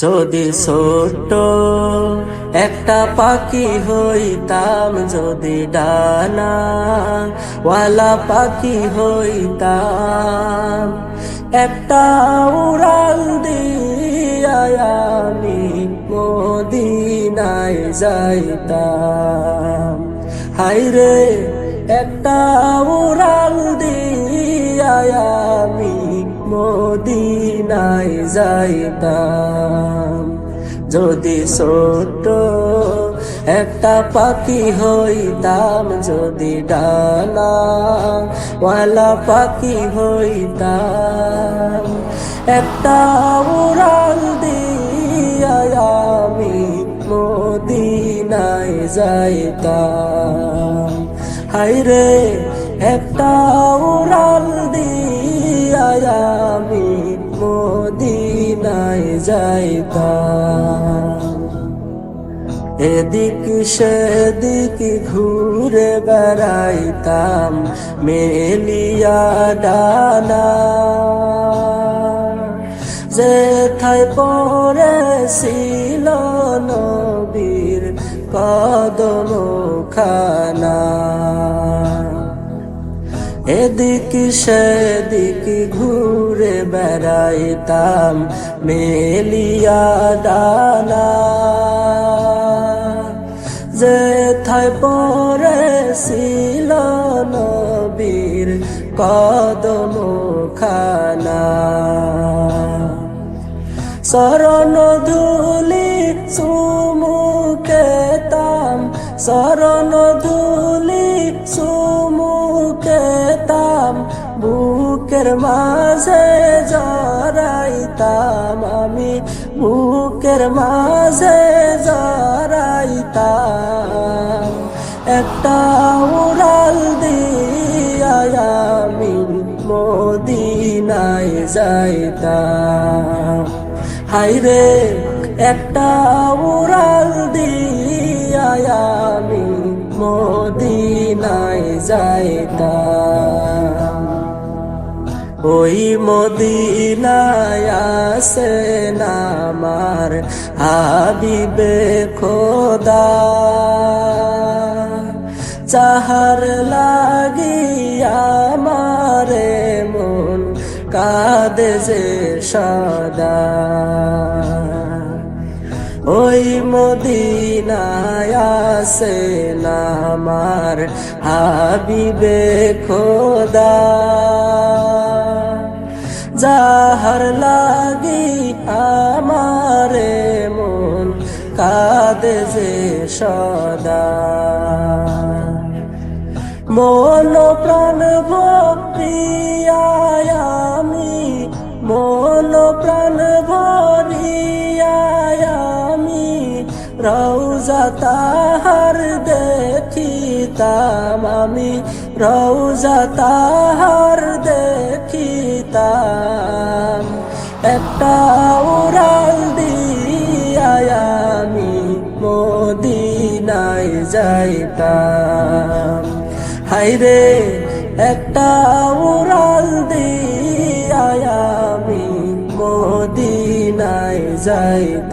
যদি ছোট্ট একটা পাখি হইতাম, যদি ডানা ওয়ালা পাখি হইতাম, একটা উড়াল দিয়া আমি মদিনায় যাইতাম। হায়রে একটা উড়াল দিয়া আমি মদিনায় যাইতাম। যদি ছোট্ট একটা পাখি হইতাম, যদি ডানা ওয়ালা পাখি হইতাম, একটা উড়াল দিয়া আমি মদিনায় যাইতাম। হায়রে একটা উড়াল দিয়া আমি মদিনায় যাইতাম। এদিক সেদিক ঘুরে বেড়াইতাম মেলিয়া ডানা, যেথায় পড়েছিল নবীর কদম খানা। এদিক সেদিক ঘুরে বেড়াইতাম মেলিয়া ডানা, যেথায় পড়েছিল নবীর কদম খানা। শরণ ধুলি চুমুকেতাম, শরণ ধুলি চুমুকেতাম, বুকের মাঝে জড়াইতাম আমি, বুকের মাঝে জড়াইতাম। একটা উড়াল দিয়া আমি মদিনায় যাইতাম। হায়রে একটা উড়াল দিয়া আমি মদিনায় যাইতাম। ওই মদিনায় আছেন আমার হাবিবে খোদা, যাহার লাগিয়া আমারে মন কাঁদে যে সদা। ওই মদিনায় আছেন আমার হাবিবে খোদা, যাহার লাগি আমারে মন কাঁদে যে সদা। মন প্রাণ ভরিয়া আমি, মন প্রাণ ভরিয়া আমি রওজা তাহার দেখিতাম আমি, রওজা তাহার দেখিতাম। একটা উড়াল দিয়া আমি মদিনায় যাইতাম। হায়রে একটা উড়াল দিয়া আমি মদিনায় যাইতাম।